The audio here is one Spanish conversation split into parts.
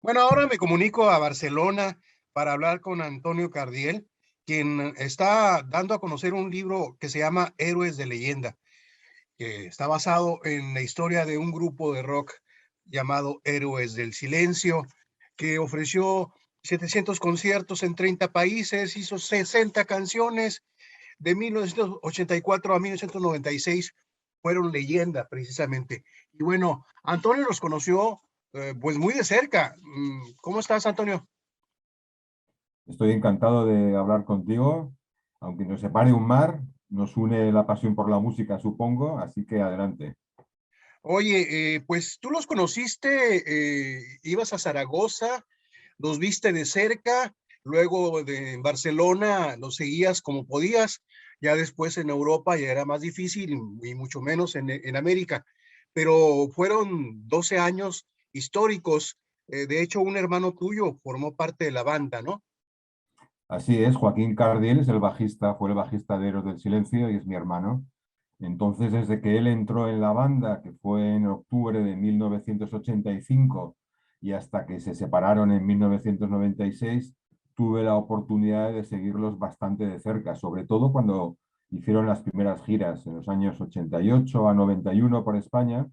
Bueno, ahora me comunico a Barcelona para hablar con Antonio Cardiel, quien está dando a conocer un libro que se llama Héroes de Leyenda, que está basado en la historia de un grupo de rock llamado Héroes del Silencio, que ofreció 700 conciertos en 30 países, hizo 60 canciones de 1984 a 1996, fueron leyenda precisamente. Y bueno, Antonio los conoció pues muy de cerca. ¿Cómo estás, Antonio? Estoy encantado de hablar contigo. Aunque nos separe un mar, nos une la pasión por la música, supongo, así que adelante. Oye, pues tú los conociste, ibas a Zaragoza, los viste de cerca, luego de Barcelona los seguías como podías, ya después en Europa ya era más difícil y mucho menos en América, pero fueron 12 años históricos. De hecho, un hermano tuyo formó parte de la banda, ¿no? Así es, Joaquín Cardiel es el bajista, fue el bajista de Héroes del Silencio y es mi hermano. Entonces, desde que él entró en la banda, que fue en octubre de 1985, y hasta que se separaron en 1996, tuve la oportunidad de seguirlos bastante de cerca, sobre todo cuando hicieron las primeras giras en los años 88 a 91 por España.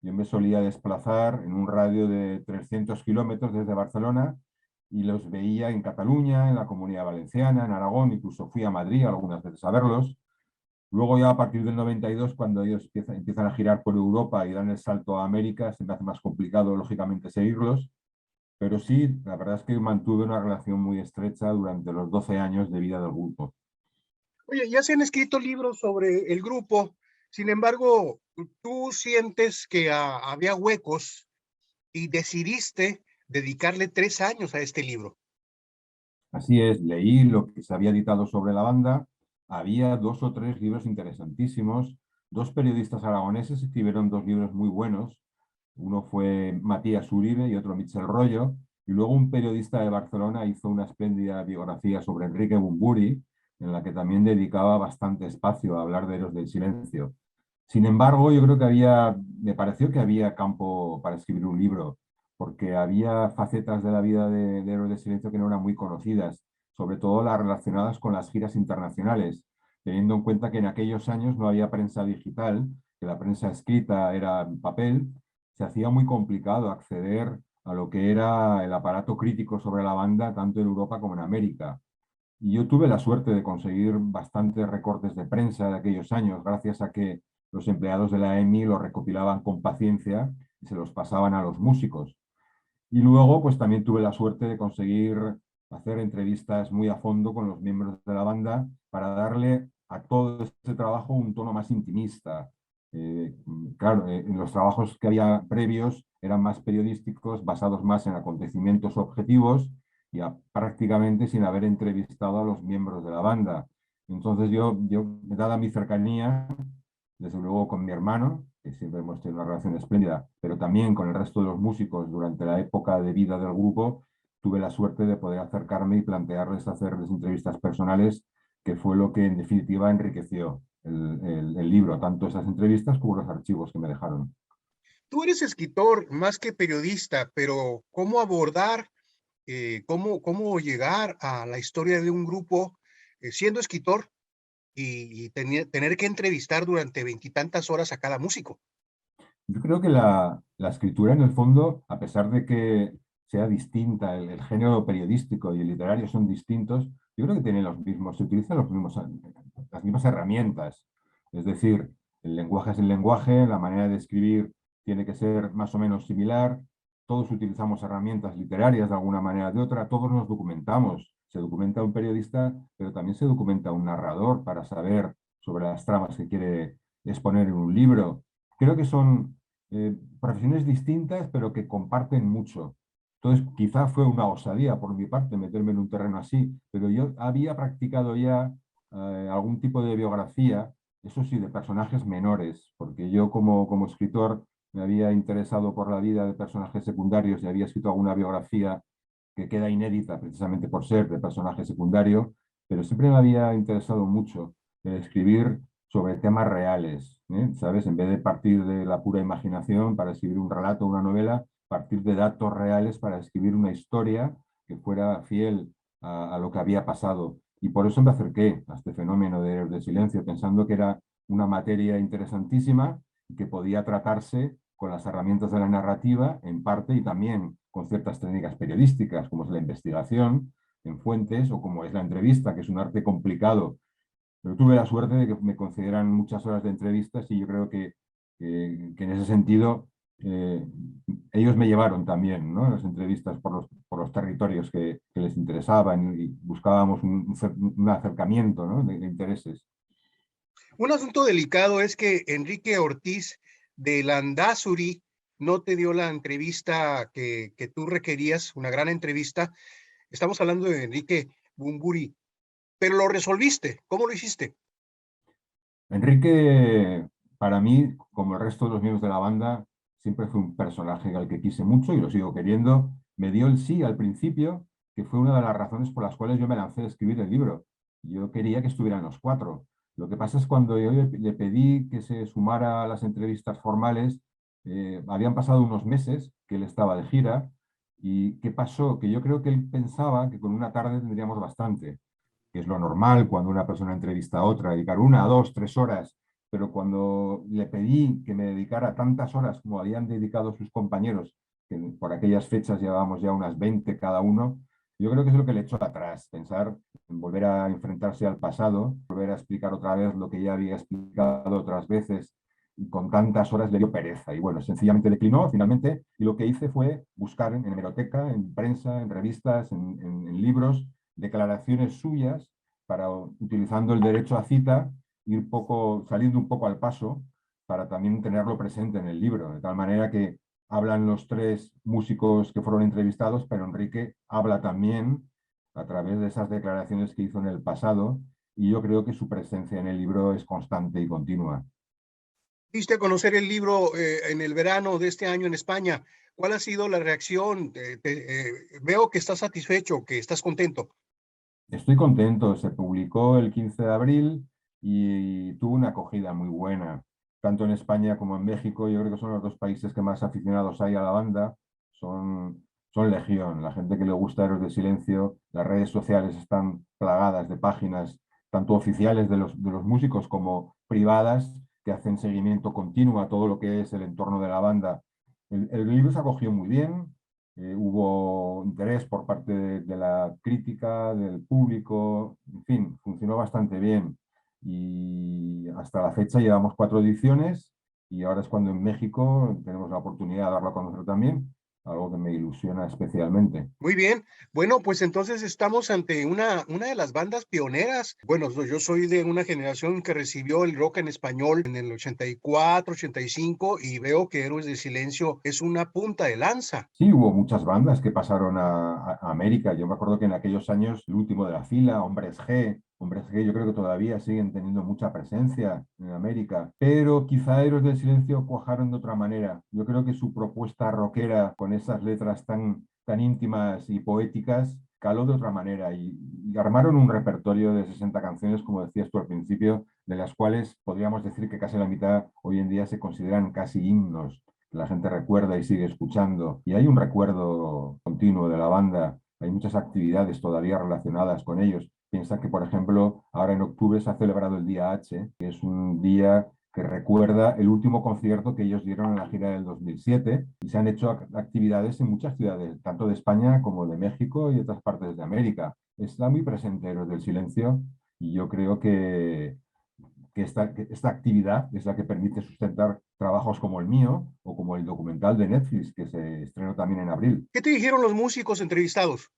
Yo me solía desplazar en un radio de 300 kilómetros desde Barcelona y los veía en Cataluña, en la Comunidad Valenciana, en Aragón, incluso fui a Madrid algunas veces a verlos. Luego ya a partir del 92, cuando ellos empiezan a girar por Europa y dan el salto a América, se me hace más complicado, lógicamente, seguirlos. Pero sí, la verdad es que mantuve una relación muy estrecha durante los 12 años de vida del grupo. Oye, ya se han escrito libros sobre el grupo, sin embargo, tú sientes que había huecos y decidiste dedicarle 3 años a este libro. Así es, leí lo que se había editado sobre la banda. Había dos o tres libros interesantísimos. Dos periodistas aragoneses escribieron dos libros muy buenos. Uno fue Matías Uribe y otro Michel Rollo. Y luego un periodista de Barcelona hizo una espléndida biografía sobre Enrique Bumburi, en la que también dedicaba bastante espacio a hablar de Héroes del Silencio. Sin embargo, yo creo que me pareció que había campo para escribir un libro, porque había facetas de la vida de Héroes del Silencio que no eran muy conocidas, sobre todo las relacionadas con las giras internacionales, teniendo en cuenta que en aquellos años no había prensa digital, que la prensa escrita era en papel. Se hacía muy complicado acceder a lo que era el aparato crítico sobre la banda, tanto en Europa como en América. Y yo tuve la suerte de conseguir bastantes recortes de prensa de aquellos años, gracias a que los empleados de la EMI los recopilaban con paciencia y se los pasaban a los músicos. Y luego, pues también tuve la suerte de conseguir hacer entrevistas muy a fondo con los miembros de la banda para darle a todo este trabajo un tono más intimista. Eh, claro, los trabajos que había previos eran más periodísticos, basados más en acontecimientos objetivos y prácticamente sin haber entrevistado a los miembros de la banda. Entonces dada mi cercanía, desde luego con mi hermano, que siempre hemos tenido una relación espléndida, pero también con el resto de los músicos durante la época de vida del grupo, tuve la suerte de poder acercarme y plantearles hacerles entrevistas personales, que fue lo que en definitiva enriqueció el libro, tanto esas entrevistas como los archivos que me dejaron. Tú eres escritor más que periodista, pero ¿cómo abordar, cómo llegar a la historia de un grupo siendo escritor y tener que entrevistar durante veintitantas horas a cada músico? Yo creo que la escritura, en el fondo, a pesar de que sea distinta, el género periodístico y el literario son distintos, yo creo que tienen los mismos, se utilizan las mismas herramientas. Es decir, el lenguaje es el lenguaje, la manera de escribir tiene que ser más o menos similar, todos utilizamos herramientas literarias de alguna manera o de otra, todos nos documentamos. Se documenta un periodista, pero también se documenta un narrador para saber sobre las tramas que quiere exponer en un libro. Creo que son profesiones distintas, pero que comparten mucho. Entonces, quizá fue una osadía por mi parte meterme en un terreno así, pero yo había practicado ya algún tipo de biografía, eso sí, de personajes menores, porque yo como escritor me había interesado por la vida de personajes secundarios y había escrito alguna biografía que queda inédita precisamente por ser de personaje secundario, pero siempre me había interesado mucho el escribir sobre temas reales, ¿eh? ¿Sabes? En vez de partir de la pura imaginación para escribir un relato o una novela, partir de datos reales para escribir una historia que fuera fiel a lo que había pasado. Y por eso me acerqué a este fenómeno de Héroes del Silencio, pensando que era una materia interesantísima y que podía tratarse con las herramientas de la narrativa, en parte, y también con ciertas técnicas periodísticas, como es la investigación en fuentes o como es la entrevista, que es un arte complicado. Pero tuve la suerte de que me consideran muchas horas de entrevistas y yo creo que en ese sentido eh, ellos me llevaron también, ¿no? Las entrevistas por los territorios que les interesaban y buscábamos un acercamiento, ¿no? de intereses. Un asunto delicado es que Enrique Ortiz de Landazuri no te dio la entrevista que tú requerías, una gran entrevista. Estamos hablando de Enrique Bumburi, pero lo resolviste. ¿Cómo lo hiciste? Enrique, para mí, como el resto de los miembros de la banda, siempre fue un personaje al que quise mucho y lo sigo queriendo. Me dio el sí al principio, que fue una de las razones por las cuales yo me lancé a escribir el libro. Yo quería que estuvieran los cuatro. Lo que pasa es cuando yo le pedí que se sumara a las entrevistas formales, habían pasado unos meses que él estaba de gira y ¿qué pasó? Que yo creo que él pensaba que con una tarde tendríamos bastante, que es lo normal cuando una persona entrevista a otra, dedicar 1, 2, 3 horas, pero cuando le pedí que me dedicara tantas horas como habían dedicado sus compañeros, que por aquellas fechas llevábamos ya unas 20 cada uno, yo creo que es lo que le echó atrás, pensar en volver a enfrentarse al pasado, volver a explicar otra vez lo que ya había explicado otras veces, y con tantas horas le dio pereza. Y bueno, sencillamente declinó finalmente, y lo que hice fue buscar en hemeroteca, en prensa, en revistas, en libros, declaraciones suyas para, utilizando el derecho a cita, ir saliendo un poco al paso para también tenerlo presente en el libro, de tal manera que hablan los tres músicos que fueron entrevistados, pero Enrique habla también a través de esas declaraciones que hizo en el pasado, y yo creo que su presencia en el libro es constante y continua. Diste a conocer el libro en el verano de este año en España. ¿Cuál ha sido la reacción? Veo que estás satisfecho, que estás contento. Estoy contento, se publicó el 15 de abril y tuvo una acogida muy buena, tanto en España como en México. Yo creo que son los dos países que más aficionados hay a la banda, son legión. La gente que le gusta Héroes de Silencio, las redes sociales están plagadas de páginas, tanto oficiales de los músicos como privadas, que hacen seguimiento continuo a todo lo que es el entorno de la banda. El libro se acogió muy bien, hubo interés por parte de la crítica, del público, en fin, funcionó bastante bien. Y hasta la fecha llevamos 4 ediciones y ahora es cuando en México tenemos la oportunidad de darlo a conocer también, algo que me ilusiona especialmente. Muy bien. Bueno, pues entonces estamos ante una de las bandas pioneras. Bueno, yo soy de una generación que recibió el rock en español en el 84, 85 y veo que Héroes de Silencio es una punta de lanza. Sí, hubo muchas bandas que pasaron a América. Yo me acuerdo que en aquellos años, el último de la fila, Hombres G, yo creo que todavía siguen teniendo mucha presencia en América, pero quizá Héroes del Silencio cuajaron de otra manera. Yo creo que su propuesta rockera, con esas letras tan íntimas y poéticas, caló de otra manera y armaron un repertorio de 60 canciones, como decías tú al principio, de las cuales podríamos decir que casi la mitad hoy en día se consideran casi himnos que la gente recuerda y sigue escuchando. Y hay un recuerdo continuo de la banda, hay muchas actividades todavía relacionadas con ellos. Piensa que, por ejemplo, ahora en octubre se ha celebrado el Día H, que es un día que recuerda el último concierto que ellos dieron en la gira del 2007 y se han hecho actividades en muchas ciudades, tanto de España como de México y otras partes de América. Está muy presente Héroes del Silencio y yo creo que esta actividad es la que permite sustentar trabajos como el mío o como el documental de Netflix que se estrenó también en abril. ¿Qué te dijeron los músicos entrevistados?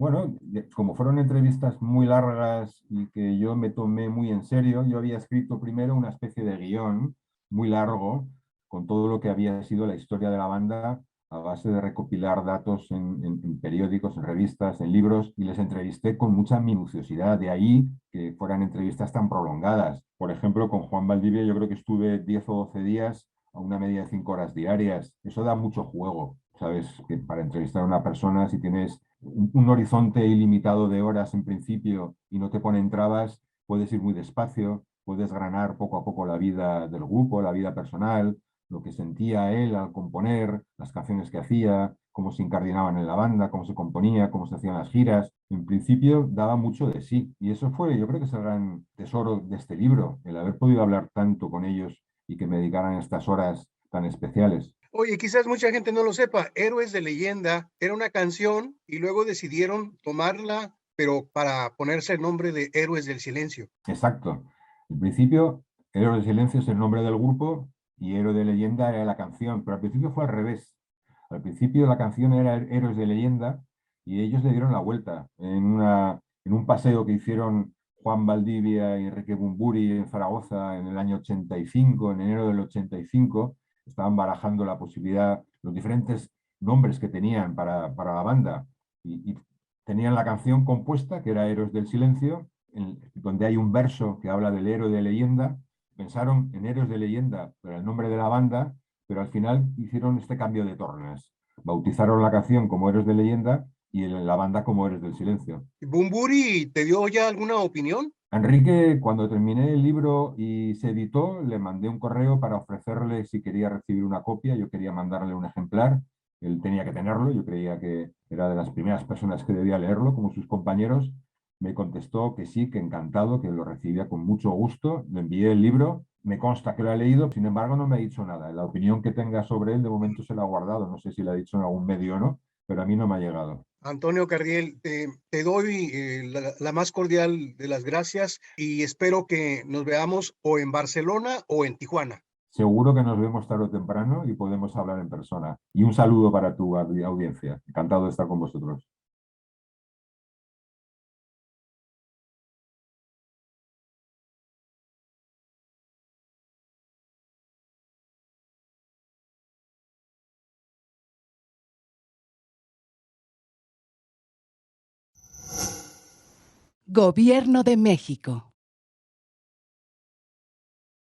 Bueno, como fueron entrevistas muy largas y que yo me tomé muy en serio, yo había escrito primero una especie de guión muy largo con todo lo que había sido la historia de la banda a base de recopilar datos en periódicos, en revistas, en libros, y les entrevisté con mucha minuciosidad. De ahí que fueran entrevistas tan prolongadas. Por ejemplo, con Juan Valdivia yo creo que estuve 10 o 12 días a una media de 5 horas diarias. Eso da mucho juego, ¿sabes? Que para entrevistar a una persona, si tienes un horizonte ilimitado de horas en principio y no te ponen trabas, puedes ir muy despacio, puedes granar poco a poco la vida del grupo, la vida personal, lo que sentía él al componer, las canciones que hacía, cómo se incardinaban en la banda, cómo se componía, cómo se hacían las giras. En principio daba mucho de sí y eso fue, yo creo que es el gran tesoro de este libro, el haber podido hablar tanto con ellos y que me dedicaran estas horas tan especiales. Oye, quizás mucha gente no lo sepa, Héroes de Leyenda era una canción y luego decidieron tomarla, pero para ponerse el nombre de Héroes del Silencio. Exacto. En principio, Héroe de Silencio es el nombre del grupo y Héroe de Leyenda era la canción, pero al principio fue al revés. Al principio la canción era Héroes de Leyenda y ellos le dieron la vuelta en un paseo que hicieron Juan Valdivia y Enrique Bunbury en Zaragoza en el año 85, en enero del 85. Estaban barajando la posibilidad, los diferentes nombres que tenían para la banda y tenían la canción compuesta, que era Héroes del Silencio, donde hay un verso que habla del héroe de leyenda. Pensaron en Héroes de Leyenda, pero el nombre de la banda, pero al final hicieron este cambio de tornas. Bautizaron la canción como Héroes de Leyenda y la banda como Héroes del Silencio. ¿Bumburi te dio ya alguna opinión? Enrique, cuando terminé el libro y se editó, le mandé un correo para ofrecerle si quería recibir una copia. Yo quería mandarle un ejemplar. Él tenía que tenerlo. Yo creía que era de las primeras personas que debía leerlo, como sus compañeros. Me contestó que sí, que encantado, que lo recibía con mucho gusto. Le envié el libro. Me consta que lo ha leído, sin embargo, no me ha dicho nada. La opinión que tenga sobre él, de momento se la ha guardado. No sé si la ha dicho en algún medio o no, pero a mí no me ha llegado. Antonio Cardiel, te doy la más cordial de las gracias y espero que nos veamos o en Barcelona o en Tijuana. Seguro que nos vemos tarde o temprano y podemos hablar en persona. Y un saludo para tu audiencia. Encantado de estar con vosotros. Gobierno de México.